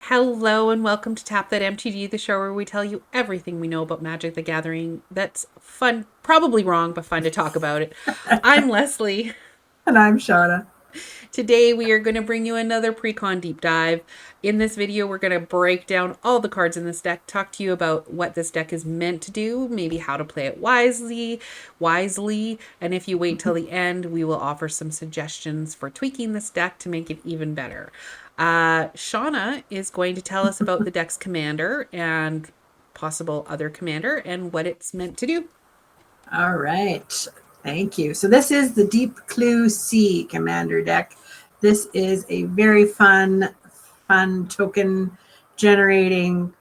Hello and welcome to Tap That MTG, the show where we tell you everything we know about Magic the Gathering. That's fun, probably wrong, but fun to talk about it. I'm Leslie. And I'm Shauna. Today we are going to bring you another pre-con deep dive. In this video, we're going to break down all the cards in this deck, talk to you about what this deck is meant to do, maybe how to play it wisely, and if you wait till the end, we will offer some suggestions for tweaking this deck to make it even better. Shauna is going to tell us about the deck's commander and possible other commander and what it's meant to do. All right. Thank you. So this is the Deep Clue C Commander deck. This is a very fun token generating,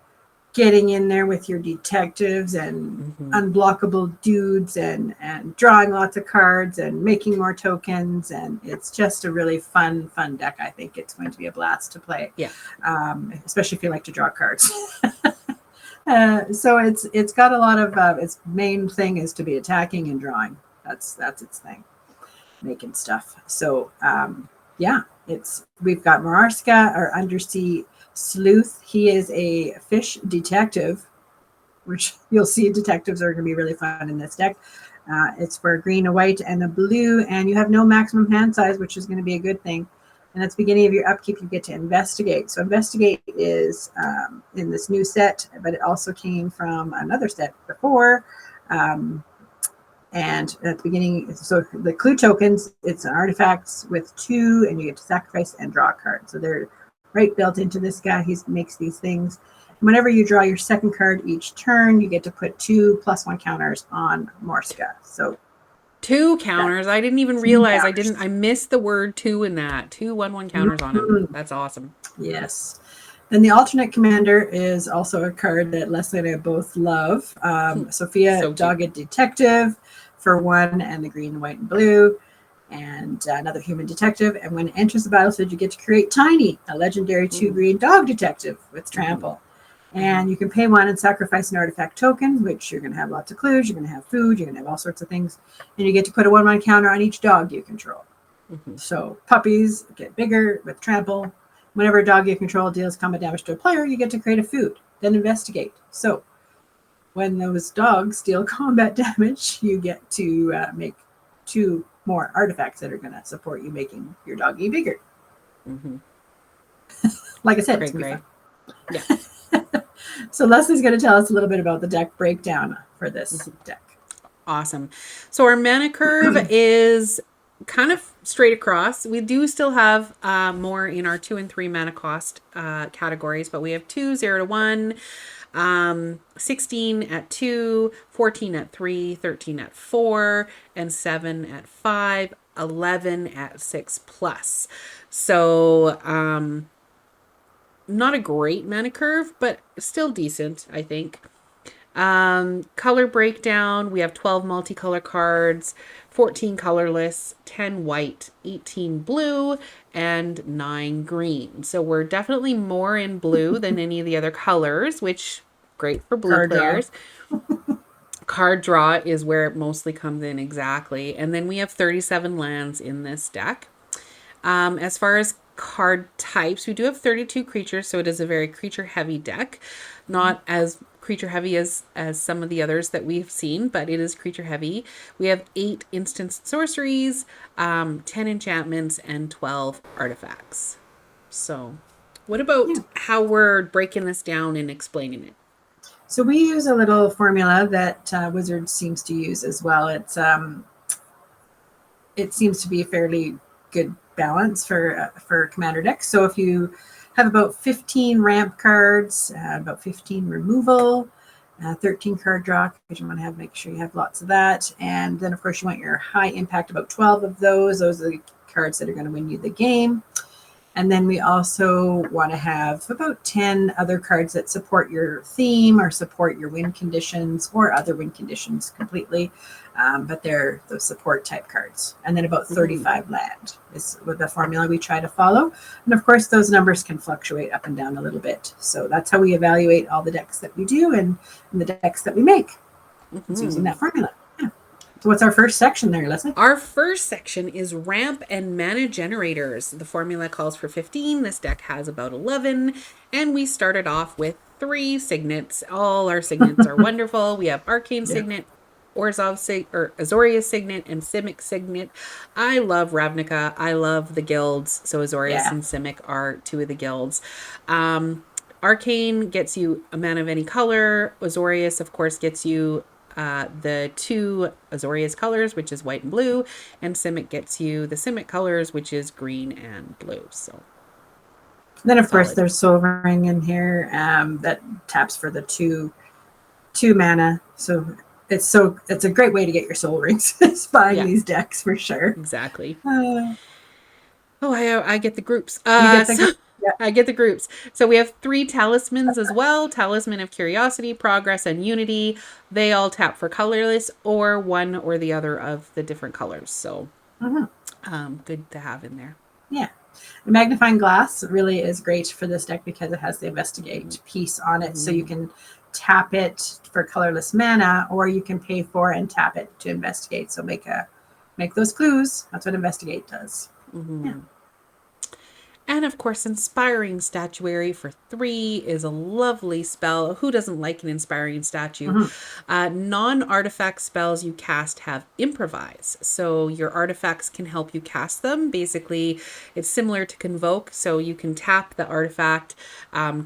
getting in there with your detectives and unblockable dudes and drawing lots of cards and making more tokens. And it's just a really fun deck. I think it's going to be a blast to play. Yeah. Especially if you like to draw cards. So it's got a lot of its main thing is to be attacking and drawing. That's its thing, making stuff. So yeah, we've got Mararska, our undersea sleuth. He is a fish detective, which you'll see detectives are going to be really fun in this deck. It's for a green, a white, and a blue, and you have no maximum hand size, which is going to be a good thing. And at the beginning of your upkeep, you get to investigate. So investigate is in this new set, but it also came from another set before. And at the beginning, so the clue tokens, it's an artifacts with 2, and you get to sacrifice and draw a card. So they're right built into this guy. He makes these things. And whenever you draw your second card each turn, you get to put 2+1 counters on Morska. So 2 counters. I didn't even realize I missed the word 2 in that. 2/1/1 counters on him. That's awesome. Yes. Then the alternate commander is also a card that Leslie and I both love. Sophia, So Dogged Detective for 1 and the green, white, and blue. And another human detective. And when it enters the battlefield, you get to create Tiny, a legendary 2 green dog detective with trample. And you can pay 1 and sacrifice an artifact token, which you're going to have lots of clues. You're going to have food. You're going to have all sorts of things. And you get to put a 1/1 counter on each dog you control. So puppies get bigger with trample. Whenever a dog you control deals combat damage to a player, you get to create a food, then investigate. So when those dogs deal combat damage, you get to make 2 more artifacts that are going to support you making your doggy bigger. Like I said, it's going to be fun. Yeah. So Leslie's going to tell us a little bit about the deck breakdown for this deck. Awesome. So our mana curve is kind of straight across. We do still have more in our 2 and 3 mana cost categories, but we have 2, 0 to 1, 16 at 2, 14 at 3, 13 at 4, and 7 at 5, 11 at 6 plus. So not a great mana curve, but still decent, I think. Color breakdown, we have 12 multicolor cards, 14 colorless, 10 white, 18 blue, and 9 green. So we're definitely more in blue than any of the other colors, which great for blue players. Card draw is where it mostly comes in, exactly. And then we have 37 lands in this deck. As far as card types, we do have 32 creatures, so it is a very creature heavy deck. Not as creature heavy as some of the others that we've seen, but it is creature heavy. We have 8 instant sorceries, 10 enchantments, and 12 artifacts. So what about how we're breaking this down and explaining it? So we use a little formula that Wizard seems to use as well. It seems to be a fairly good balance for commander decks. So if you have about 15 ramp cards, about 15 removal, 13 card draw, because you want to make sure you have lots of that. And then, of course, you want your high impact, about 12 of those. Those are the cards that are going to win you the game. And then we also want to have about 10 other cards that support your theme or support your win conditions or other win conditions completely. But they're those support type cards. And then about 35 land is the formula we try to follow. And of course, those numbers can fluctuate up and down a little bit. So that's how we evaluate all the decks that we do and the decks that we make. It's using that formula. Yeah. So what's our first section there, Leslie? Our first section is ramp and mana generators. The formula calls for 15. This deck has about 11. And we started off with 3 signets. All our signets are wonderful. We have Arcane Yeah. Signet, Azorius Signet, and Simic Signet. I love Ravnica. I love the guilds. So Azorius Yeah. and Simic are 2 of the guilds. Arcane gets you a mana of any color. Azorius, of course, gets you the 2 Azorius colors, which is white and blue, and Simic gets you the Simic colors, which is green and blue. So Then of course solid. there's Soul Ring in here that taps for the two mana. So it's a great way to get your soul rings. It's buying Yeah, these decks for sure. exactly. Uh, Oh, I get the groups. you get the So yeah. I get the groups. So we have 3 talismans as well. Talisman of Curiosity, Progress, and Unity. They all tap for colorless or one or the other of the different colors. So Mhm. good to have in there. Yeah. The magnifying glass really is great for this deck because it has the investigate piece on it. So you can tap it for colorless mana, or you can pay for and tap it to investigate. So make those clues. That's what investigate does. Yeah. And of course, Inspiring Statuary for 3 is a lovely spell. Who doesn't like an inspiring statue? Mhm. Non artifact spells you cast have improvise. So your artifacts can help you cast them. Basically, it's similar to Convoke. So you can tap the artifact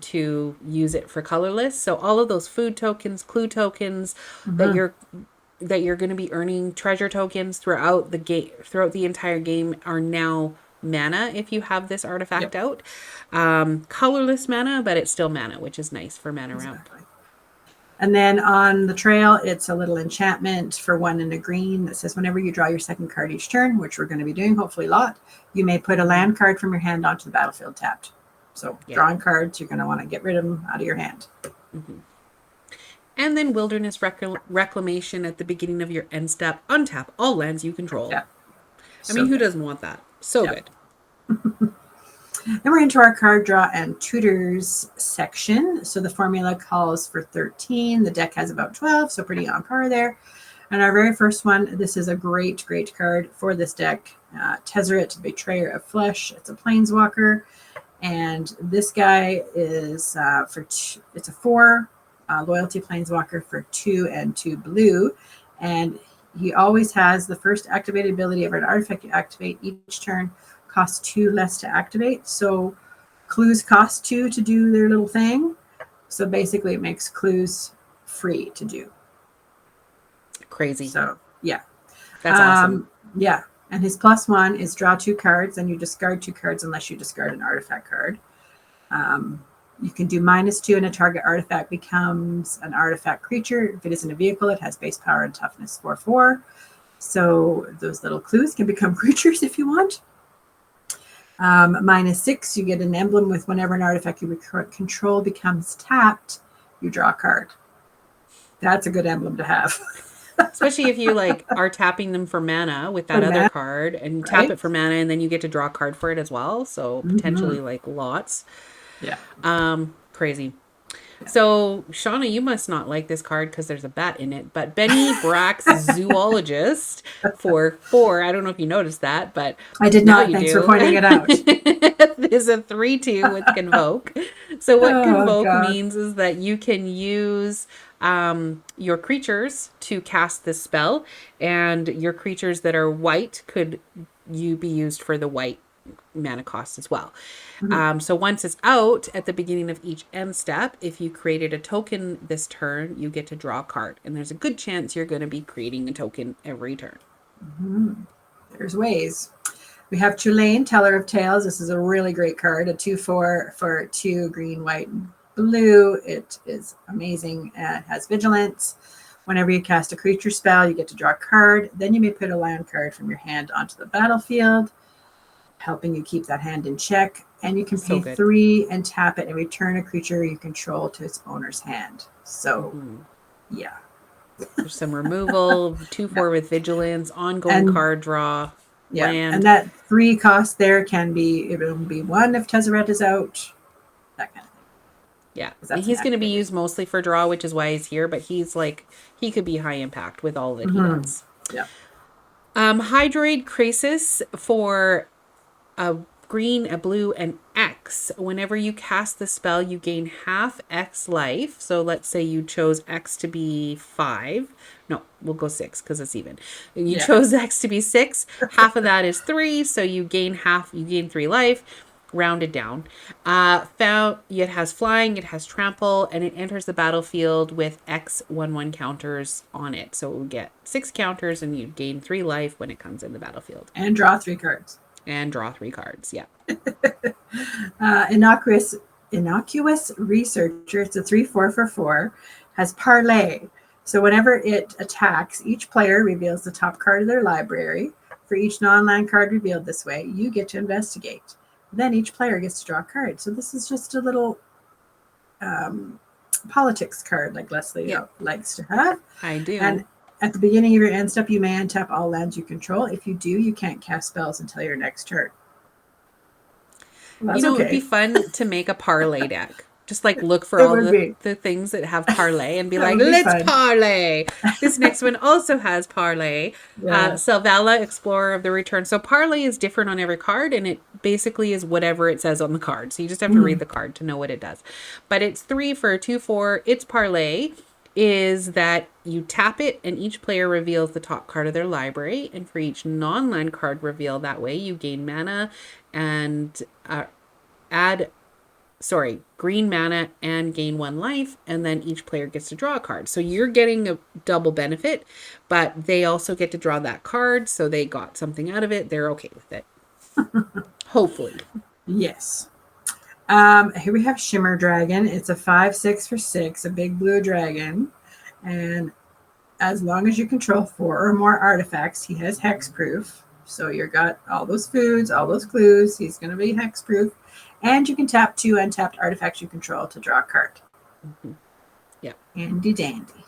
to use it for colorless. So all of those food tokens, clue tokens that Mhm. you're going to be earning treasure tokens throughout the game, throughout the entire game, are now mana if you have this Yep. artifact out. Colorless mana, but it's still mana, which is nice for mana ramp. Exactly. And then on the trail, it's a little enchantment for 1 and a green that says whenever you draw your second card each turn, which we're going to be doing hopefully a lot, you may put a land card from your hand onto the battlefield tapped. So Yeah. drawing cards, you're going to want to get rid of them out of your hand. And then Wilderness Reclamation at the beginning of your end step. Untap all lands you control. Yeah. I mean, So who good. doesn't want that? So Yep. good. Then we're into our card draw and tutors section. So the formula calls for 13. The deck has about 12, so pretty on par there. And our very first one, this is a great, great card for this deck. Tezzeret, Betrayer of Flesh. It's a Planeswalker. And this guy is it's a 4 loyalty Planeswalker for 2 and 2 blue. And he always has the first activated ability of an artifact you activate each turn costs 2 less to activate. So clues cost 2 to do their little thing. So basically it makes clues free to do. Crazy. So yeah. That's awesome. Yeah. And his +1 is draw 2 cards, and you discard 2 cards unless you discard an artifact card. You can do -2, and a target artifact becomes an artifact creature. If it isn't a vehicle, it has base power and toughness 4/4. So those little clues can become creatures if you want. -6, you get an emblem with whenever an artifact you control becomes tapped, you draw a card. That's a good emblem to have. Especially if you like are tapping them for mana with that For other mana, card and tap right? it for mana and then you get to draw a card for it as well. So potentially like lots. Yeah. Crazy. So, Shauna, you must not like this card because there's a bat in it. But Benny Brack's Zoologist for 4. I don't know if you noticed that, but I did now not. you Thanks for do. pointing it out. Is a 3/2 with Convoke. So, what Oh, Convoke God. means is that you can use your creatures to cast this spell, and your creatures that are white could you be used for the white mana cost as well. So once it's out at the beginning of each end step, if you created a token this turn, you get to draw a card. And there's a good chance you're going to be creating a token every turn. There's ways. We have Tulane, Teller of Tales. This is a really great card, a 2/4 for 2 green, white, and blue. It is amazing. It has vigilance. Whenever you cast a creature spell, you get to draw a card. Then you may put a land card from your hand onto the battlefield, helping you keep that hand in check. And you can So pay good. 3 and tap it and return a creature you control to its owner's hand. So, yeah. There's some removal, 2/4 with vigilance, ongoing And card draw, yeah, and land. that 3 cost there can be, it will be 1 if Tezzeret is out, that kind of thing. Yeah. 'Cause that's He's going to be inactivated. used mostly for draw, which is why he's here, but he's like, he could be high impact with all that he does. Yeah. Hydroid Crisis for a green, a blue, and X. Whenever you cast the spell, you gain half X life. So let's say you chose X to be 5. No, we'll go 6 because it's even. You Yeah. chose X to be 6. Half of that is 3. So you gain 3 life. Rounded down. It has flying, it has trample, and it enters the battlefield with X 1/1 counters on it. So it will get 6 counters, and you gain 3 life when it comes in the battlefield. And draw 3 cards. And draw 3 cards. Yeah. Innocuous Researcher. It's a 3/4 for 4. Has Parlay. So whenever it attacks, each player reveals the top card of their library. For each non-land card revealed this way, you get to investigate. Then each player gets to draw a card. So this is just a little politics card like Leslie likes to have. I do. And at the beginning of your end step, you may untap all lands you control. If you do, you can't cast spells until your next turn. Well, it would be fun to make a parlay deck. Just like look for all the things that have parlay and be like, let's parlay. This next one also has parlay. Selvala, Explorer of the Return. So parlay is different on every card, and it basically is whatever it says on the card. So you just have to read the card to know what it does. But it's 3 for a 2/4. Its parlay is that you tap it and each player reveals the top card of their library, and for each non-land card revealed that way, you gain mana and green mana and gain 1 life, and then each player gets to draw a card. So you're getting a double benefit, but they also get to draw that card, so they got something out of it. They're okay with it. Hopefully. Yes. Here we have Shimmer Dragon. It's a 5/6 for 6, a big blue dragon. And as long as you control 4 or more artifacts, he has hexproof. So you got all those foods, all those clues. He's going to be hexproof. And you can tap 2 untapped artifacts you control to draw a card. Yeah. Handy dandy.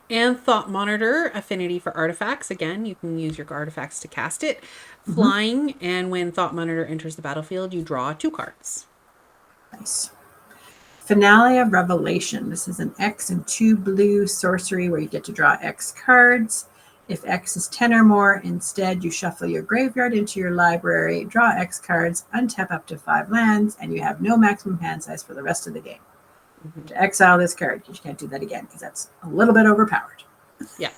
And Thought Monitor, affinity for artifacts. Again, you can use your artifacts to cast it. Flying, and when Thought Monitor enters the battlefield, you draw 2 cards. Nice. Finale of Revelation. This is an X and 2 blue sorcery where you get to draw X cards. If X is 10 or more, instead you shuffle your graveyard into your library, draw X cards, untap up to 5 lands, and you have no maximum hand size for the rest of the game. To exile this card, because you can't do that again, because that's a little bit overpowered. Yeah.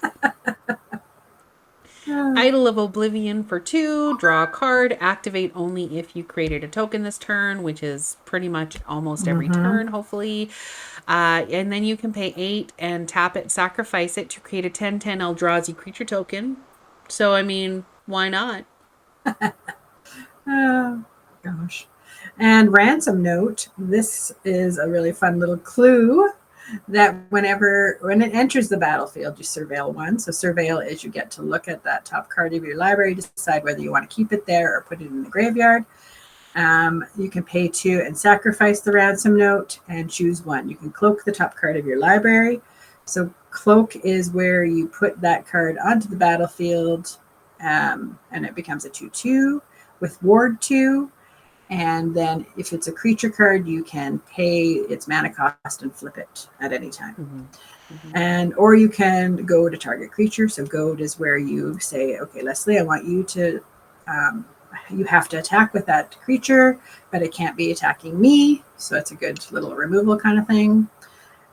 Idol of Oblivion for 2, draw a card, activate only if you created a token this turn, which is pretty much almost every turn, hopefully. And then you can pay 8 and tap it, sacrifice it to create a 10/10 Eldrazi creature token. So, I mean, why not? Oh, gosh. And Ransom Note. This is a really fun little clue that when it enters the battlefield, you surveil 1. So surveil is you get to look at that top card of your library, decide whether you want to keep it there or put it in the graveyard. You can pay 2 and sacrifice the Ransom Note and choose 1. You can cloak the top card of your library. So cloak is where you put that card onto the battlefield, and it becomes a 2/2 with ward 2. And then if it's a creature card, you can pay its mana cost and flip it at any time. Or you can go to target creature. So goad is where you say, okay, Leslie, I want you to, you have to attack with that creature, but it can't be attacking me. So it's a good little removal kind of thing.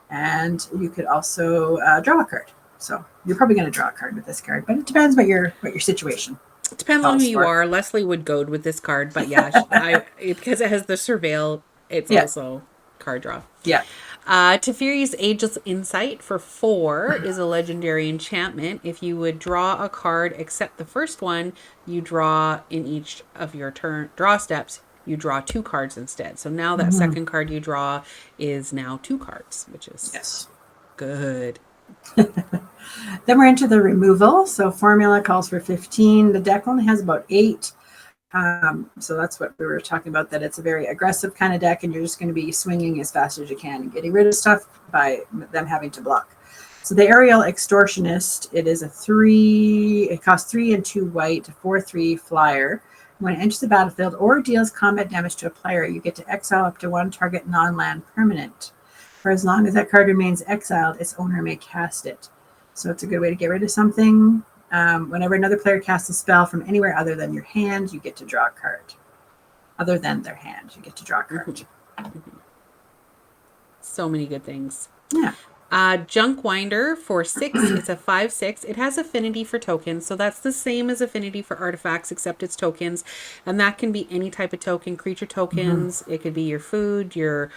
And you could also draw a card. So you're probably going to draw a card with this card, but it depends what your situation. It depends on who you are. Leslie would goad with this card, but yeah, because it has the surveil, it's also card draw. Yeah. Teferi's Ageless Insight for 4 is a legendary enchantment. If you would draw a card except the first one, you draw in each of your draw steps, you draw 2 cards instead. So now that second card you draw is now 2 cards, which is good. Then we're into the removal. So formula calls for 15. The deck only has about 8. So that's what we were talking about, that it's a very aggressive kind of deck, and you're just going to be swinging as fast as you can and getting rid of stuff by them having to block. So the Aerial Extortionist, it is a 3. It costs 3 and 2 white, 4/3 flyer. When it enters the battlefield or deals combat damage to a player, you get to exile up to 1 target non-land permanent. For as long as that card remains exiled, its owner may cast it. So it's a good way to get rid of something. Whenever another player casts a spell from anywhere other than your hand, you get to draw a card. Other than their hand, you get to draw a card. So many good things. Yeah. Junk Winder for 6. It's a 5/6. It has affinity for tokens, so that's the same as affinity for artifacts, except it's tokens, and that can be any type of token, creature tokens. It could be your food, your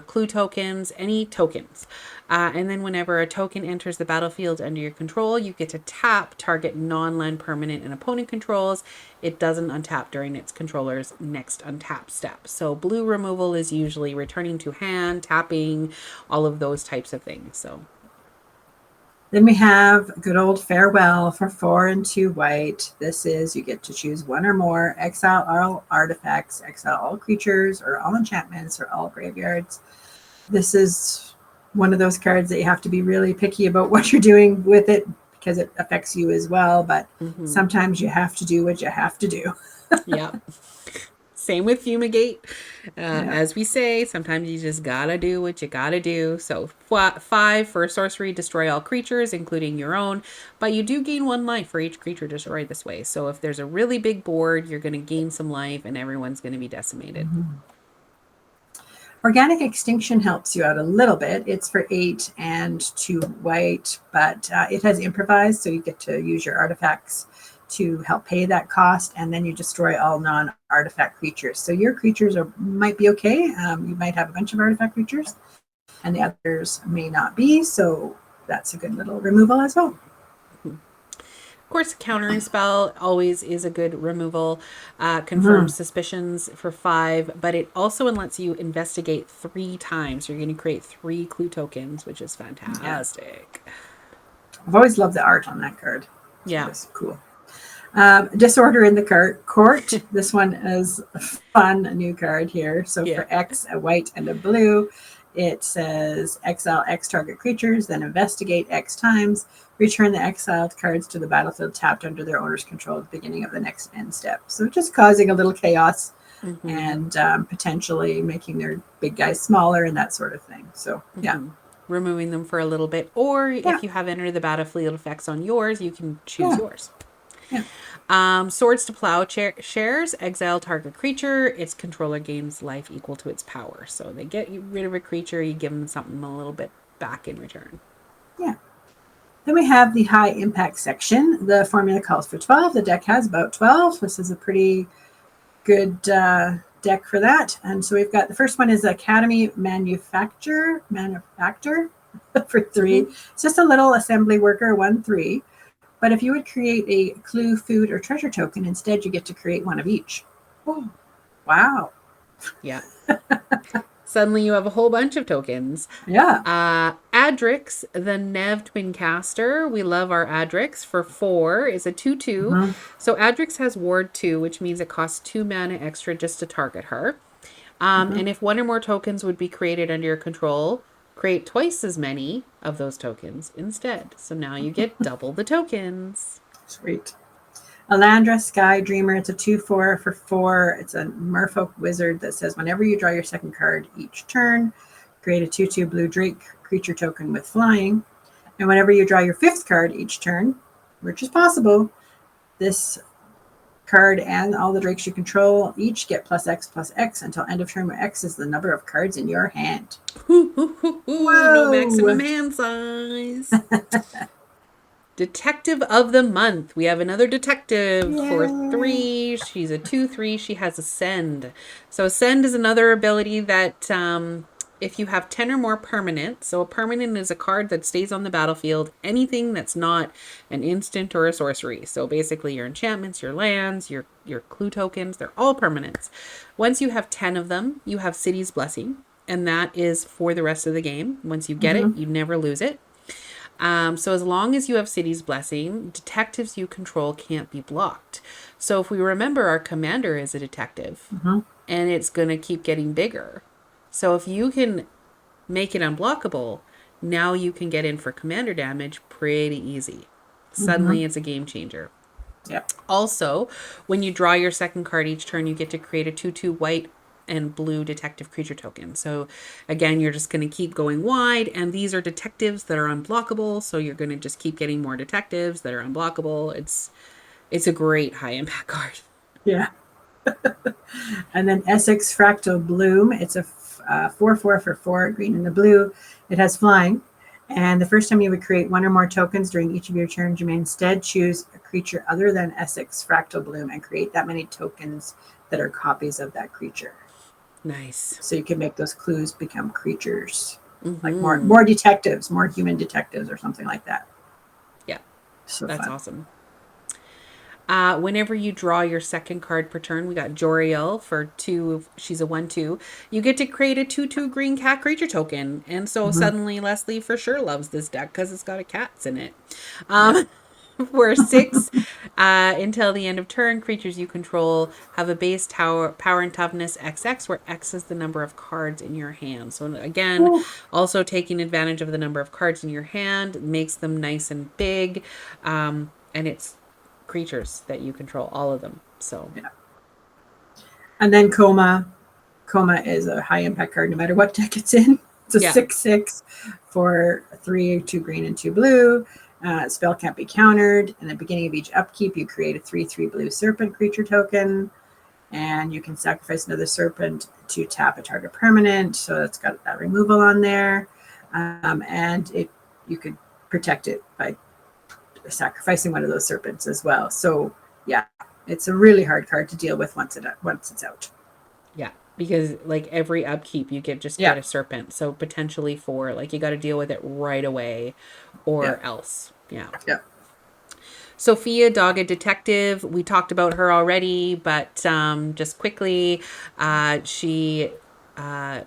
clue tokens, any tokens. And then whenever a token enters the battlefield under your control, you get to tap target non-land permanent and opponent controls. It doesn't untap during its controller's next untap step. So blue removal is usually returning to hand, tapping, all of those types of things. So Then we have good old Farewell for 4 and 2 white. This is you get to choose one or more, exile all artifacts, exile all creatures, or all enchantments, or all graveyards. This is one of those cards that you have to be really picky about what you're doing with it because it affects you as well. But sometimes you have to do what you have to do. yeah. Same with Fumigate. As we say, sometimes you just gotta do what you gotta do. So 5 for sorcery, destroy all creatures, including your own. But you do gain 1 life for each creature destroyed this way. So if there's a really big board, you're going to gain some life and everyone's going to be decimated. Organic Extinction helps you out a little bit. It's for 8 and 2 white, but it has improvise, so you get to use your artifacts to help pay that cost, and then you destroy all non-artifact creatures. So your creatures might be okay. You might have a bunch of artifact creatures, and the others may not be, so that's a good little removal as well. Of course, countering spell always is a good removal. Confirms suspicions for 5, but it also lets you investigate 3 times. You're going to create 3 clue tokens, which is fantastic. Yeah. I've always loved the art on that card. Yeah. It's cool. Disorder in the court. This one is a fun new card here. So for X, a white and a blue, it says exile X target creatures, then investigate X times, return the exiled cards to the battlefield tapped under their owner's control at the beginning of the next end step. So just causing a little chaos and potentially making their big guys smaller and that sort of thing. So yeah. Removing them for a little bit. Or if you have entered the battlefield effects on yours, you can choose yours. Yeah. Swords to Plowshares, exile target creature. Its controller gains life equal to its power. So they get rid of a creature, you give them something a little bit back in return. Yeah. Then we have the high impact section. The formula calls for 12. The deck has about 12. This is a pretty good deck for that. And so we've got the first one is Academy Manufactor for 3. It's just a little assembly worker, 1/3. But if you would create a clue, food, or treasure token, instead you get to create one of each. Oh, wow. Yeah. Suddenly you have a whole bunch of tokens. Yeah. Adrix, the Nev Twincaster. We love our Adrix for 4. Is a 2/2. So Adrix has Ward 2, which means it costs 2 mana extra just to target her. And if 1 or more tokens would be created under your control, create twice as many of those tokens instead. So now you get double the tokens. Sweet. Alandra Sky Dreamer. It's a 2/4 for 4. It's a merfolk wizard that says whenever you draw your second card each turn, create a 2/2 blue Drake creature token with flying. And whenever you draw your 5th card each turn, which is possible, this card and all the drakes you control each get +X until end of turn, where X is the number of cards in your hand. No maximum hand size. Detective of the Month. We have another detective for 3. She's a 2/3. She has Ascend. So Ascend is another ability that if you have 10 or more permanent, so a permanent is a card that stays on the battlefield, anything that's not an instant or a sorcery. So basically your enchantments, your lands, your clue tokens, they're all permanents. Once you have 10 of them, you have City's Blessing, and that is for the rest of the game. Once you get it, you never lose it. So as long as you have City's Blessing, detectives you control can't be blocked. So if we remember, our commander is a detective, and it's going to keep getting bigger. So if you can make it unblockable, now you can get in for commander damage pretty easy. Suddenly it's a game changer. Yep. Also, when you draw your second card each turn, you get to create a 2/2 white and blue detective creature token. So again, you're just going to keep going wide, and these are detectives that are unblockable. So you're going to just keep getting more detectives that are unblockable. It's a great high impact card. Yeah. And then Essex Fractal Bloom. It's a 4/4 for 4, green and the blue. It has flying. And the first time you would create one or more tokens during each of your turns, you may instead choose a creature other than Essex Fractal Bloom and create that many tokens that are copies of that creature. Nice. So you can make those clues become creatures, like Mm-hmm. more detectives, more human detectives, or something like that. Yeah, So that's fun. awesome. Whenever you draw your second card per turn, we got Joriel for 2. She's a 1/2. You get to create a 2/2 green cat creature token. And so Mm-hmm. suddenly Leslie for sure loves this deck because it's got a cats in it. Yeah. For 6, until the end of turn, creatures you control have a base power and toughness XX, where X is the number of cards in your hand. So again, Ooh. also taking advantage of the number of cards in your hand makes them nice and big. And it's creatures that you control, all of them. So Yeah. And then Coma. Coma is a high impact card no matter what deck it's in. It's a yeah, 6/6 for 3, 2 green and 2 blue. Spell can't be countered. In the beginning of each upkeep, you create a 3/3 blue serpent creature token, and you can sacrifice another serpent to tap a target permanent. So it's got that removal on there, and you could protect it by sacrificing one of those serpents as well. So yeah, it's a really hard card to deal with once it's out. yeah. Because like every upkeep you just Yeah, get a serpent. So potentially 4. Like you got to deal with it right away yeah, or else. Yeah. yeah. Sophia, Dogged Detective. We talked about her already, but just quickly, she uh,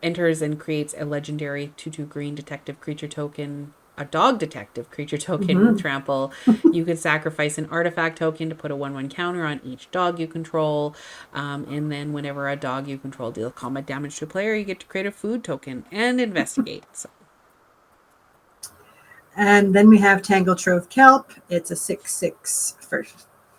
enters and creates a legendary 2/2 green detective creature token, a dog detective creature token with Mm-hmm. trample. You could sacrifice an artifact token to put a 1/1 counter on each dog you control. And then whenever a dog you control deals combat damage to a player, you get to create a food token and investigate. So, And then we have Tangle Trove Kelp. It's a 6/6 for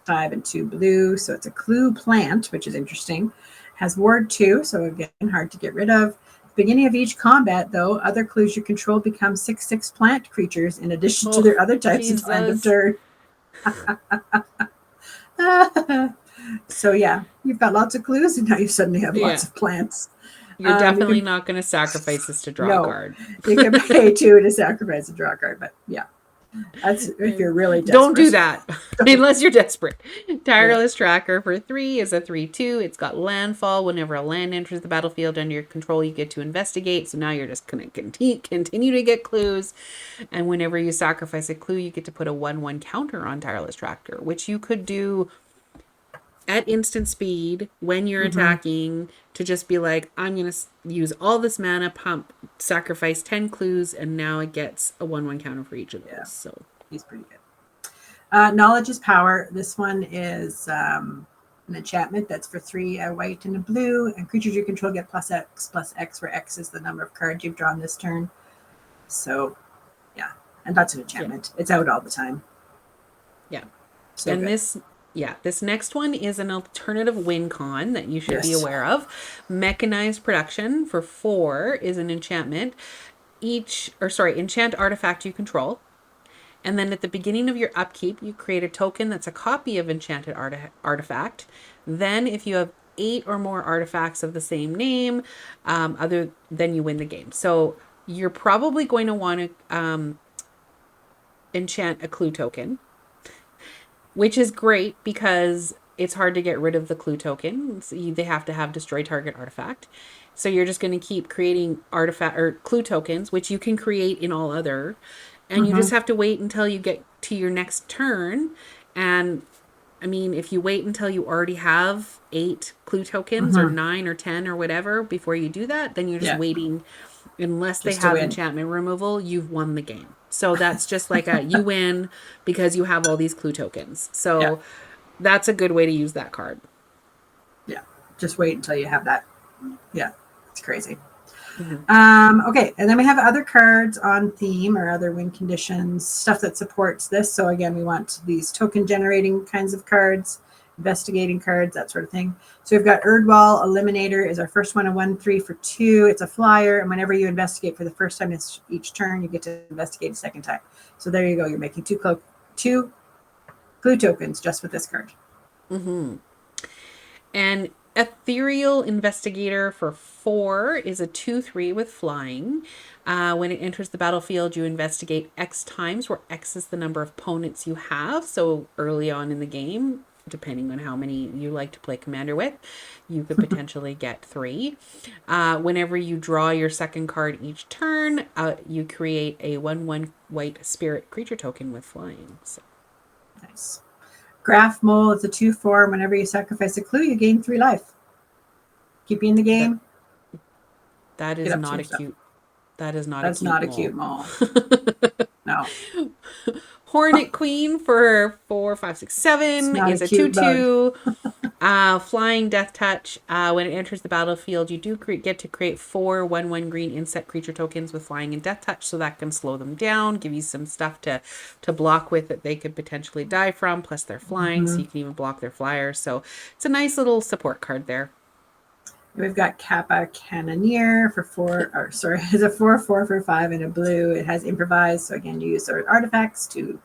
5 and 2 blue. So it's a clue plant, which is interesting. Has ward 2, so again, hard to get rid of. Beginning of each combat, though, other clues you control become 6/6 plant creatures in addition to oh, their other types until end of Jesus. turn. So yeah, you've got lots of clues, and now you suddenly have lots Yeah. of plants. You're You definitely can not going to sacrifice this to draw a no, card. you can pay 2 to sacrifice a draw card, but yeah, that's if you're really Don't do desperate. that Don't. unless you're desperate. Yeah. Tireless Tracker for 3 is a 3/2. It's got landfall. Whenever a land enters the battlefield under your control, you get to investigate. So now you're just going to continue to get clues. And whenever you sacrifice a clue, you get to put a 1/1 counter on Tireless Tracker, which you could do at instant speed when you're Mm-hmm. attacking to just be like, I'm going to use all this mana, pump, sacrifice 10 clues, and now it gets a 1/1 counter for each of Yeah, those. So, he's pretty good. Knowledge is power. This one is an enchantment that's for 3, a white and a blue, and creatures you control get +X, where X is the number of cards you've drawn this turn. So, yeah, and that's an yeah. enchantment. It's out all the time. Yeah. So And good. this next one is an alternative win con that you should be Yes. aware of. Mechanized Production for 4 is an enchantment. Enchant artifact you control. And then at the beginning of your upkeep, you create a token that's a copy of enchanted artifact. Then, if you have 8 or more artifacts of the same name, then you win the game. So you're probably going to want to enchant a clue token, which is great because it's hard to get rid of the clue token. So they have to have destroy target artifact. So you're just going to keep creating artifact or clue tokens, which you can create in all other, and you Mm-hmm. just have to wait until you get to your next turn. And I mean, if you wait until you already have 8 clue tokens or Mm-hmm. 9 or 10 or whatever before you do that, then you're just Yeah, waiting. Unless they just to have win. enchantment removal, you've won the game. So that's just like you win because you have all these clue tokens. Yeah, So that's a good way to use that card. yeah. Just wait until you have that. Yeah, it's crazy. Mm-hmm. Okay, and then we have other cards on theme or other win conditions, stuff that supports this. So again, we want these token generating kinds of cards. investigating cards, that sort of thing. So we've got Erdwall Eliminator is our first one, a 1/3 for 2. It's a flyer, and whenever you investigate for the first time each turn, you get to investigate a second time. So there you go. You're making two clue tokens just with this card. Mm-hmm. And Ethereal Investigator for 4 is a 2/3 with flying. When it enters the battlefield, you investigate X times, where X is the number of opponents you have. So early on in the game, depending on how many you like to play commander with, you could potentially get 3. Whenever you draw your second card each turn, you create a 1/1 white spirit creature token with flying. So. Nice. Graph Mole is a 2/4. Whenever you sacrifice a clue, you gain 3 life. Keep you in the game. That is not a cute. That is not That's a cute not mole. a cute mole. No. Hornet Queen for 4, 5, 6, 7 is a 2/2. Flying Death Touch. When it enters the battlefield, you do get to create 4 1/1 green insect creature tokens with flying and Death Touch, so that can slow them down, give you some stuff to block with that they could potentially die from. Plus, they're flying, so you can even block their flyers. So it's a nice little support card there. We've got Kappa Cannoneer for 4, or sorry, it's a 4/4 for 5 in a blue. It has improvise, so again, you use artifacts to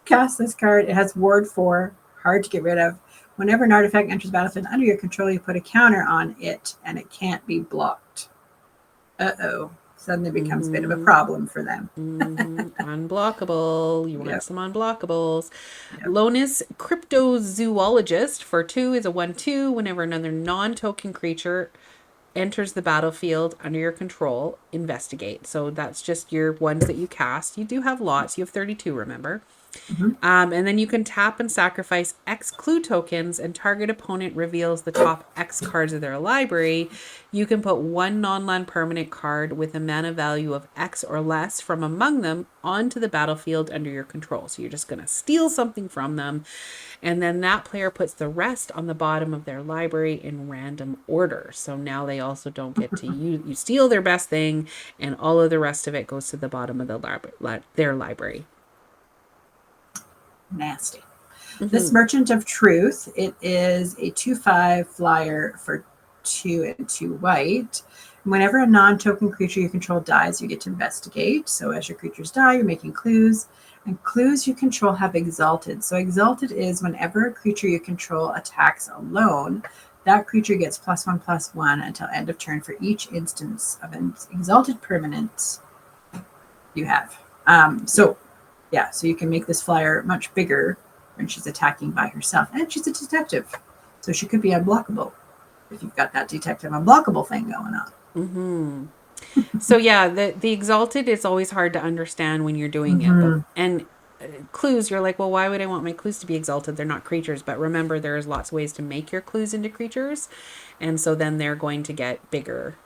cast this card. It has ward 4, hard to get rid of. Whenever an artifact enters the battlefield under your control, you put a counter on it, and it can't be blocked. Suddenly becomes a bit of a problem for them. Unblockable. You want some unblockables. Yep. Lonus Cryptozoologist for 2 is a 1/2. Whenever another non-token creature enters the battlefield under your control, investigate. So that's just your ones that you cast. You do have lots. You have 32, remember? And then you can tap and sacrifice X clue tokens, and target opponent reveals the top X cards of their library. You can put 1 non-land permanent card with a mana value of X or less from among them onto the battlefield under your control. So you're just going to steal something from them, and then that player puts the rest on the bottom of their library in random order. So now they also don't get to you steal their best thing, and all of the rest of it goes to the bottom of their library. Nasty. This Merchant of Truth, it is a 2/5 flyer for 2 and 2 white. Whenever a non-token creature you control dies, you get to investigate. So as your creatures die, you're making clues. And clues you control have Exalted. So Exalted is whenever a creature you control attacks alone, that creature gets +1/+1 until end of turn for each instance of an Exalted permanent you have. So you can make this flyer much bigger when she's attacking by herself. And she's a detective, so she could be unblockable if you've got that detective unblockable thing going on. So the Exalted is always hard to understand when you're doing it. And clues, you're like, well, why would I want my clues to be exalted? They're not creatures. But remember, there's lots of ways to make your clues into creatures. And so then they're going to get bigger.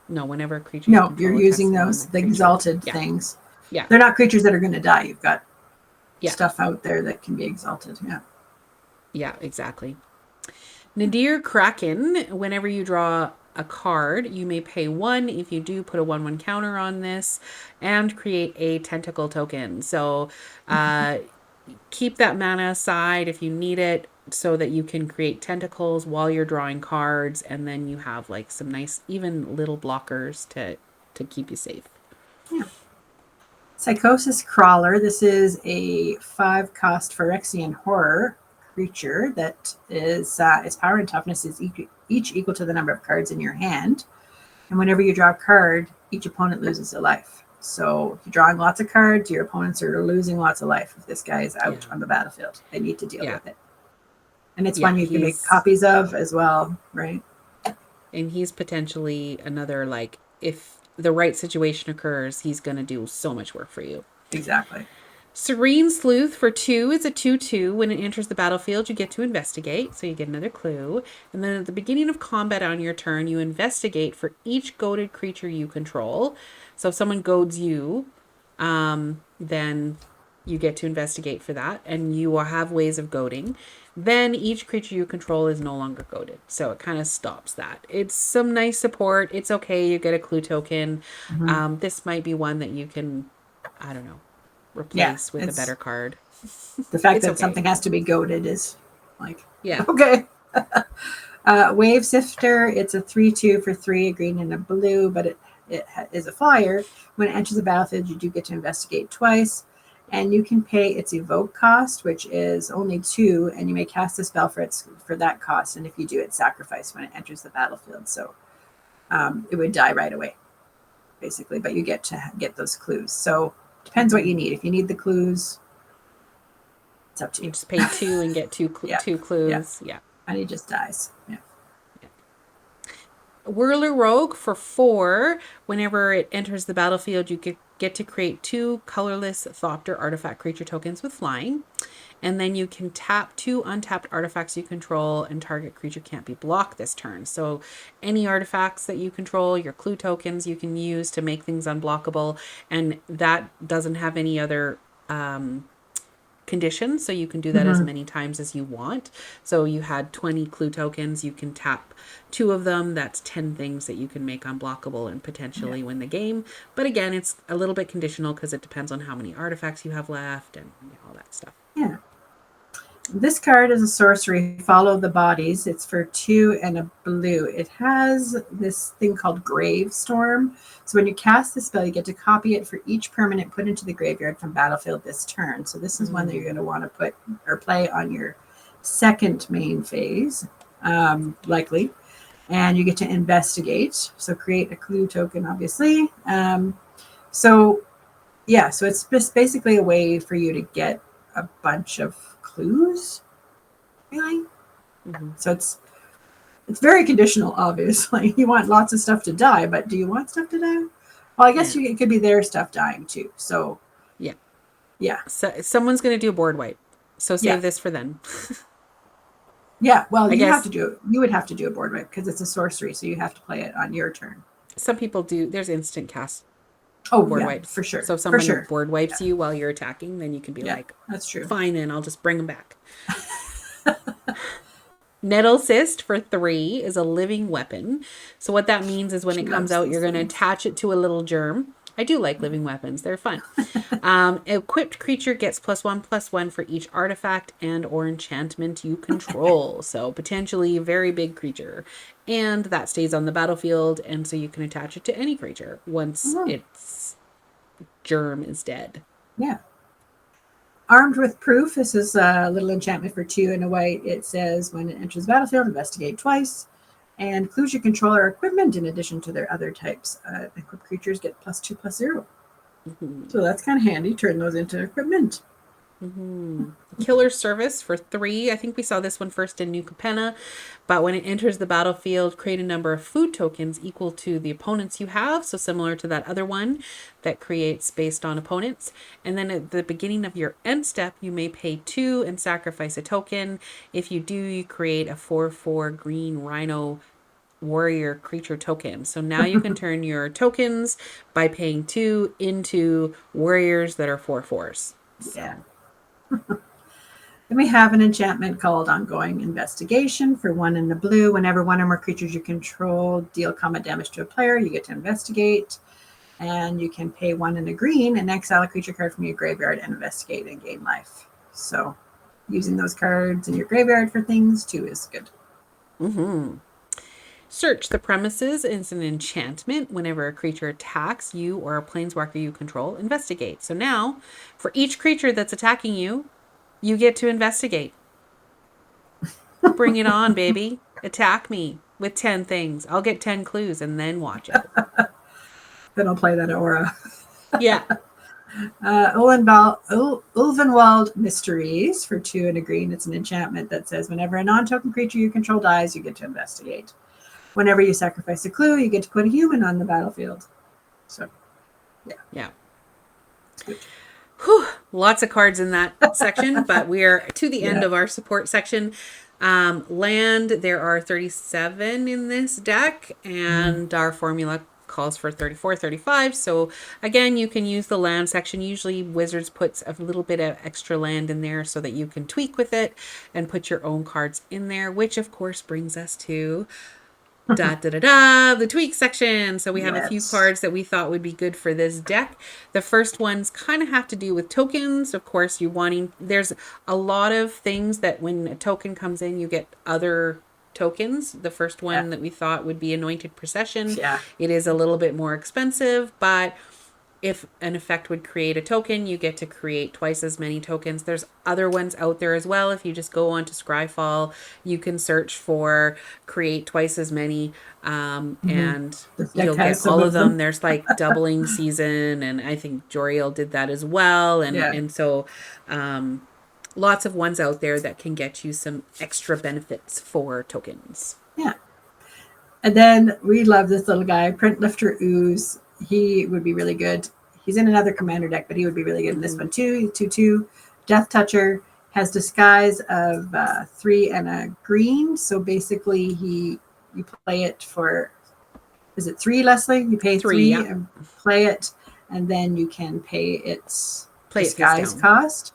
Whenever a creature... No, you're using the exalted things. Yeah. They're not creatures that are going to die. You've got stuff out there that can be exalted. Yeah. Yeah, exactly. Nadir Kraken, whenever you draw a card, you may pay 1. If you do, put a 1/1 counter on this and create a tentacle token. So keep that mana aside if you need it, so that you can create tentacles while you're drawing cards, and then you have like some nice even little blockers to keep you safe. Yeah. Psychosis Crawler. This is a 5-cost Phyrexian horror creature that is its power and toughness is each equal to the number of cards in your hand. And whenever you draw a card, each opponent loses a life. So if you're drawing lots of cards, your opponents are losing lots of life. If this guy is out on the battlefield, they need to deal with it. And it's one you can make copies of as well, right? And he's potentially another, like, if the right situation occurs, he's going to do so much work for you. Exactly. Serene Sleuth for 2 is a 2/2. When it enters the battlefield, you get to investigate, so you get another clue. And then at the beginning of combat on your turn, you investigate for each goaded creature you control. So if someone goads you, then you get to investigate for that, and you will have ways of goading. Then each creature you control is no longer goaded, so it kind of stops that. It's some nice support. It's okay. You get a clue token. This might be one that you can, I don't know, replace with a better card. The fact It's that okay. something has to be goaded is like, Yeah. okay. Wave Sifter, it's a 3/2 for 3, a green and a blue, but it is a flyer. When it enters the battlefield, you do get to investigate twice. And you can pay its evoke cost, which is only 2, and you may cast a spell for that cost. And if you do, it's sacrifice when it enters the battlefield. So it would die right away, basically. But you get to get those clues. So depends what you need. If you need the clues, it's up to You you. just pay 2 and get Yeah, two yeah. clues. Yeah. And he just dies. Yeah. Whirler Rogue for 4. Whenever it enters the battlefield, you get to create 2 colorless Thopter artifact creature tokens with flying. And then you can tap 2 untapped artifacts you control, and target creature can't be blocked this turn. So, any artifacts that you control, your clue tokens, you can use to make things unblockable. And that doesn't have any other conditions, so you can do that as Mm-hmm. many times as you want. So you had 20 clue tokens, you can tap 2 of them. That's 10 things that you can make unblockable and Yeah. potentially win the game. But again, it's a little bit conditional because it depends on how many artifacts you have left and all that stuff. Yeah. This card is a sorcery, Follow the Bodies. It's for 2 and a blue. It has this thing called Grave Storm. So when you cast the spell, you get to copy it for each permanent put into the graveyard from battlefield this turn. So this is one that you're going to want to put or play on your second main phase, likely. And you get to investigate. So create a clue token, obviously. So yeah, so it's just basically a way for you to get a bunch of clues, really. Mm-hmm. So it's very conditional, obviously. You want lots of stuff to die, but do you want stuff to die? Well, I guess Yeah. it could be their stuff dying too. So Yeah. yeah, So someone's going to do a board wipe. So yeah, save this for them. yeah. Well, I you have to guess do it. You would have to do a board wipe because it's a sorcery, so you have to play it on your turn. some people do. There's instant cast Oh board yeah, wipes. for sure, So if for someone sure. board wipes Yeah, you while you're attacking, then you can be yeah, like, that's true. fine, and I'll just bring them back. Nettle Cyst for 3 is a living weapon. So what that means is when She it comes loves out, these you're going to things. attach it to a little germ. I do like living weapons. They're fun. Equipped creature gets +1/+1 for each artifact and or enchantment you control. So potentially a very big creature. And that stays on the battlefield, and so you can attach it to any creature once Mhm. its germ is dead. Yeah. Armed with Proof. This is a little enchantment for 2 and a white. It says when it enters the battlefield, investigate twice. And clues you control are equipment in addition to their other types. Equipped creatures get +2/+0. Mm-hmm. So that's kind of handy. Turn those into equipment. Mm-hmm. Killer Service for 3. I think we saw this one first in New Capenna. But when it enters the battlefield, create a number of food tokens equal to the opponents you have. So similar to that other one that creates based on opponents. And then at the beginning of your end step, you may pay 2 and sacrifice a token. If you do, you create a 4/4 green rhino warrior creature token. So now you can turn your tokens by paying 2 into warriors that are 4/4s. Yeah. So Then we have an enchantment called Ongoing Investigation for 1 in the blue. Whenever one or more creatures you control deal combat damage to a player, you get to investigate. And you can pay 1 in the green and exile a creature card from your graveyard and investigate and gain life. So using those cards in your graveyard for things too is good. mm-hmm. Search the premises is an enchantment. Whenever a creature attacks you or a planeswalker you control, investigate. So now, for each creature that's attacking you, you get to investigate. Bring it on, baby. Attack me with 10 things. I'll get 10 clues and then watch it. Then I'll play that aura. Yeah. Ulvenwald Mysteries for 2 and a green. It's an enchantment that says whenever a non-token creature you control dies, you get to investigate. Whenever you sacrifice a clue, you get to put a human on the battlefield. So, yeah, Yeah. it's good. Whew, lots of cards in that section, but we are to the end Yeah. of our support section. Land, there are 37 in this deck, and our formula calls for 34, 35. So again, you can use the land section. Usually Wizards puts a little bit of extra land in there so that you can tweak with it and put your own cards in there, which of course brings us to The tweak section. So we have a few Yes. cards that we thought would be good for this deck. The first ones kind of have to do with tokens. Of course, there's a lot of things that when a token comes in, you get other tokens. The first Yeah. one that we thought would be Anointed Procession. Yeah. It is a little bit more expensive, but if an effect would create a token, you get to create twice as many tokens. There's other ones out there as well. If you just go onto Scryfall, you can search for create twice as many, Mm-hmm. and This deck you'll get has some all of of them. them. There's like doubling season, and I think Joriel did that as well. And Yeah. and so lots of ones out there that can get you some extra benefits for tokens. Yeah. And then we love this little guy, Print Lifter Ooze. He would be really good. He's in another commander deck, but he would be really good in this one too. He's 2/2. Death Toucher has disguise of 3 and a green. So basically, you play it for, is it 3, Leslie? You pay Three, 3 yeah. and play it, and then you can pay its Play it face disguise down. cost.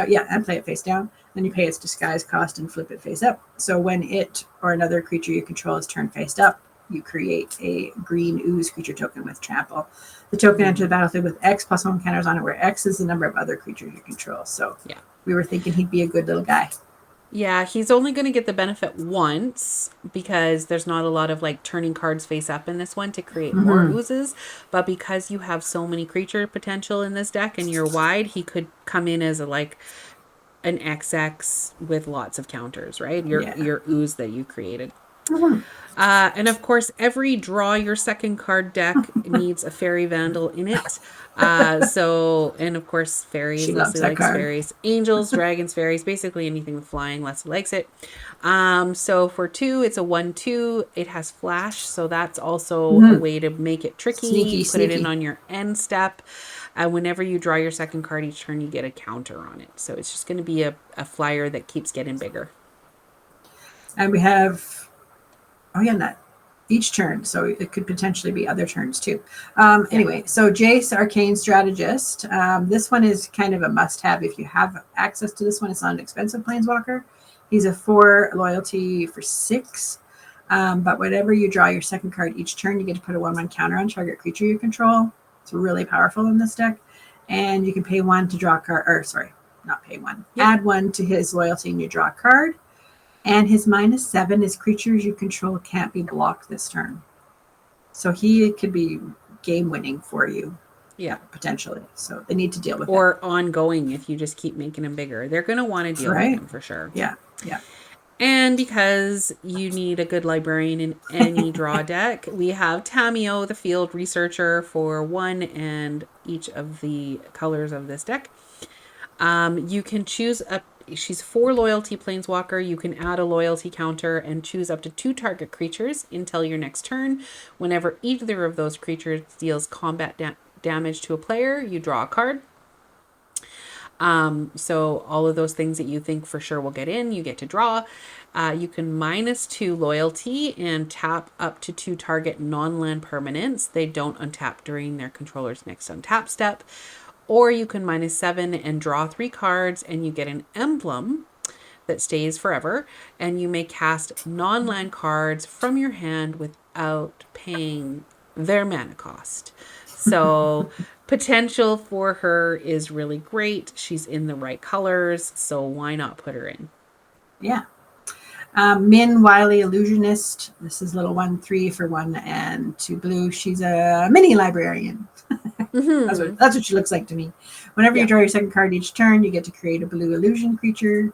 Yeah, and play it face down. Then you pay its disguise cost and flip it face up. So when it or another creature you control is turned face up, you create a green ooze creature token with trample. The token enters the battlefield with X plus 1 counters on it, where X is the number of other creatures you control. So Yeah. we were thinking he'd be a good little guy. Yeah, he's only going to get the benefit once because there's not a lot of like turning cards face up in this one to create more oozes. But because you have so many creature potential in this deck and you're wide, he could come in as an XX with lots of counters, right? Yeah. Your ooze that you created. Mhm. And of course, every draw your second card deck needs a fairy vandal in it. And of course, fairies. She loves Leslie that likes card. fairies. Angels, dragons, fairies, basically anything with flying. Leslie likes it. So for 2, it's a 1/2. It has flash, so that's also a way to make it tricky. Sneaky, Put it in sneaky. on your end step. Whenever you draw your second card each turn, you get a counter on it. So it's just going to be a flyer that keeps getting bigger. And we have, that each turn. So it could potentially be other turns too. Anyway, so Jace, Arcane Strategist. This one is kind of a must have if you have access to this one. It's not an expensive Planeswalker. He's a 4 loyalty for 6. But whenever you draw your second card each turn, you get to put a 1/1 counter on target creature you control. It's really powerful in this deck. And you can pay 1 to draw a card, or sorry, not pay 1. Yep. Add 1 to his loyalty and you draw a card. And his -7 is creatures you control can't be blocked this turn. So he could be game winning for you. Yeah. Potentially. So they need to deal with or ongoing if you just keep making them bigger. They're going to want to deal with them for sure. Yeah. Yeah. And because you need a good librarian in any draw deck, we have Tamio, the field researcher, for 1 and each of the colors of this deck. You can choose she's 4 loyalty planeswalker. You can add a loyalty counter and choose up to 2 target creatures until your next turn. Whenever either of those creatures deals combat damage to a player, you draw a card. So all of those things that you think for sure will get in, you get to draw. You can -2 loyalty and tap up to 2 target non-land permanents. They don't untap during their controller's next untap step. Or you can -7 and draw 3 cards and you get an emblem that stays forever. And you may cast non-land cards from your hand without paying their mana cost. So potential for her is really great. She's in the right colors, so why not put her in? Yeah. Min Wiley Illusionist. This is little 1/3 for 1 and 2 blue. She's a mini librarian. That's what she looks like to me. Whenever you draw your second card each turn, you get to create a blue illusion creature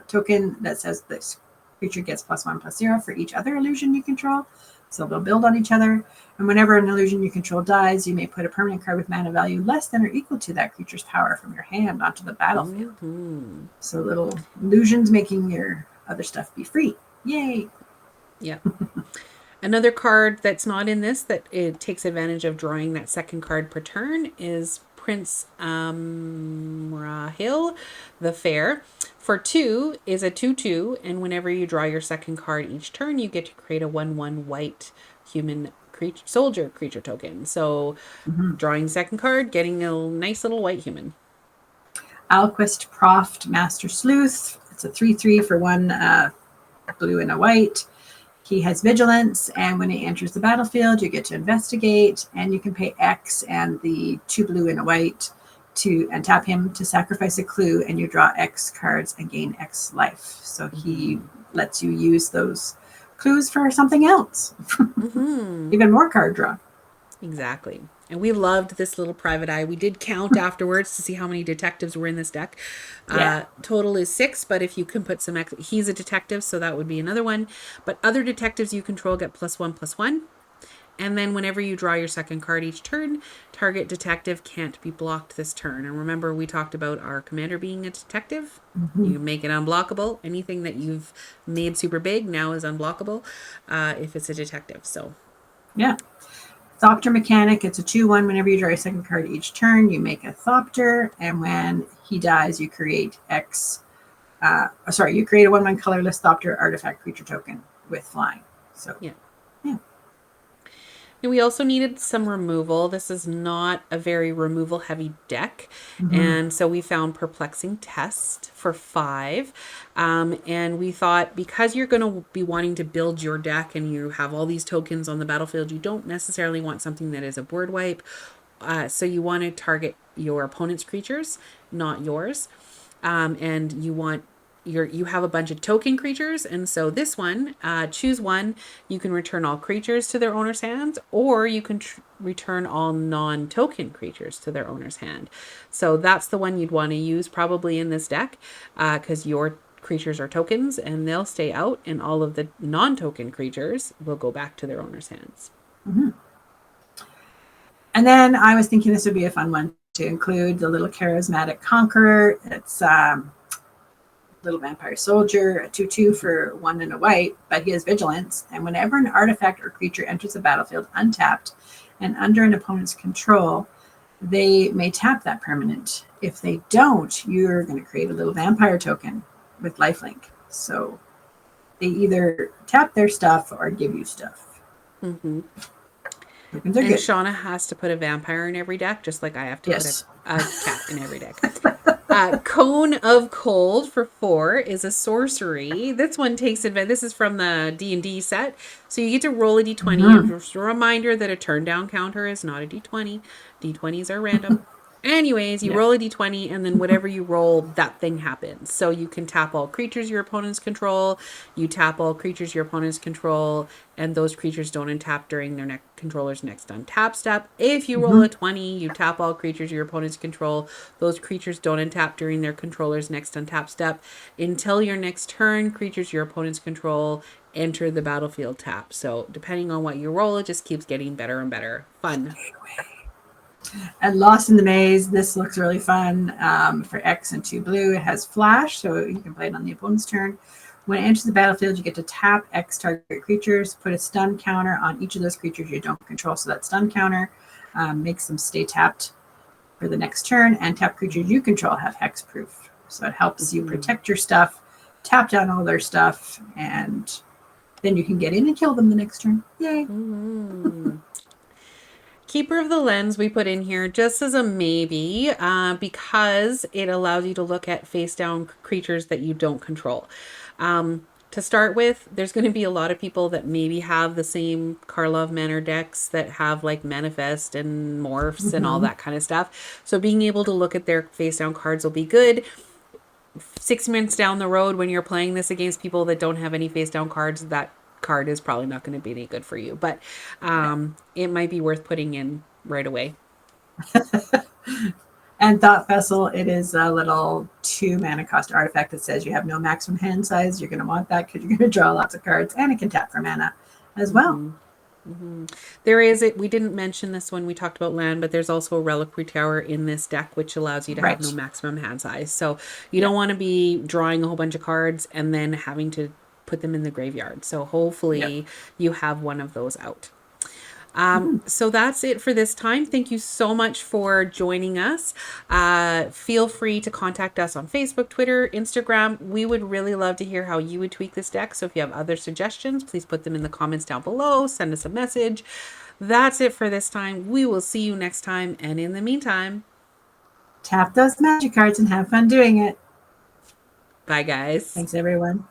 token that says this creature gets +1/+0 for each other illusion you control. So they'll build on each other. And whenever an illusion you control dies, you may put a permanent card with mana value less than or equal to that creature's power from your hand onto the battlefield. So little illusions making your other stuff be free. Yay! Yeah. Another card that's not in this that it takes advantage of drawing that second card per turn is Prince Rahil, the Fair. For 2 is a 2/2, and whenever you draw your second card each turn, you get to create a 1/1 white human soldier creature token. So drawing second card, getting a nice little white human. Alquist Proft Master Sleuth. It's a 3/3 for 1 blue and a white. He has vigilance, and when he enters the battlefield, you get to investigate, and you can pay X and the 2 blue and a white and tap him to sacrifice a clue, and you draw X cards and gain X life. So he lets you use those clues for something else. Even more card draw. Exactly. And we loved this little private eye. We did count afterwards to see how many detectives were in this deck. Yeah. Total is 6, but if you can put some he's a detective, so that would be another one. But other detectives you control get +1/+1. And then whenever you draw your second card each turn, target detective can't be blocked this turn. And remember, we talked about our commander being a detective. You make it unblockable. Anything that you've made super big now is unblockable if it's a detective. So yeah. Thopter mechanic, it's a 2/1. Whenever you draw your second card each turn, you make a Thopter, and when he dies, you create you create a 1/1 colorless Thopter artifact creature token with flying. So yeah. yeah. And we also needed some removal. This is not a very removal heavy deck. And so we found Perplexing Test for 5. And we thought because you're going to be wanting to build your deck and you have all these tokens on the battlefield, you don't necessarily want something that is a word wipe. So you want to target your opponent's creatures, not yours. And you have a bunch of token creatures, and so this one, choose one. You can return all creatures to their owner's hands, or you can return all non-token creatures to their owner's hand. So that's the one you'd want to use probably in this deck, because your creatures are tokens and they'll stay out, and all of the non-token creatures will go back to their owner's hands. And then I was thinking this would be a fun one to include the little charismatic conqueror. It's little vampire soldier, a 2/2 for 1 and a white, but he has vigilance. And whenever an artifact or creature enters the battlefield untapped and under an opponent's control, they may tap that permanent. If they don't, you're going to create a little vampire token with lifelink. So they either tap their stuff or give you stuff. And good. Shauna has to put a vampire in every deck, just like I have to put a cat in every deck. Cone of Cold for 4 is a sorcery. This one takes advantage. This is from the D&D set. So you get to roll a d20. Just a reminder that a turn down counter is not a d20. D20s are random. Anyways, you roll a d20, and then whatever you roll, that thing happens. So you can tap all creatures your opponents control. You tap all creatures your opponents control, and those creatures don't untap during their controller's next untap step. If you roll a 20, you tap all creatures your opponents control. Those creatures don't untap during their controller's next untap step. Until your next turn, creatures your opponents control enter the battlefield tap. So depending on what you roll, it just keeps getting better and better. Fun. And Lost in the Maze, this looks really fun. For X and 2 blue, it has flash, so you can play it on the opponent's turn. When it enters the battlefield, you get to tap X target creatures, put a stun counter on each of those creatures you don't control. So that stun counter makes them stay tapped for the next turn, and tap creatures you control have hexproof. So it helps you protect your stuff, tap down all their stuff, and then you can get in and kill them the next turn. Yay. Keeper of the Lens we put in here just as a maybe because it allows you to look at face down creatures that you don't control. To start with, there's going to be a lot of people that maybe have the same Karlov Manor decks that have like Manifest and Morphs and all that kind of stuff. So being able to look at their face down cards will be good. 6 minutes down the road when you're playing this against people that don't have any face down cards, that card is probably not going to be any good for you, but it might be worth putting in right away. And Thought Vessel, it is a little 2 mana cost artifact that says you have no maximum hand size. You're going to want that because you're going to draw lots of cards, and it can tap for mana as well. There is it. We didn't mention this when we talked about land, but there's also a Reliquary Tower in this deck, which allows you to have no maximum hand size. So you don't want to be drawing a whole bunch of cards and then having to put them in the graveyard. So hopefully you have one of those out. So that's it for this time. Thank you so much for joining us. Feel free to contact us on Facebook, Twitter, Instagram. We would really love to hear how you would tweak this deck. So if you have other suggestions, please put them in the comments down below. Send us a message. That's it for this time. We will see you next time. And in the meantime, tap those magic cards and have fun doing it. Bye, guys. Thanks, everyone.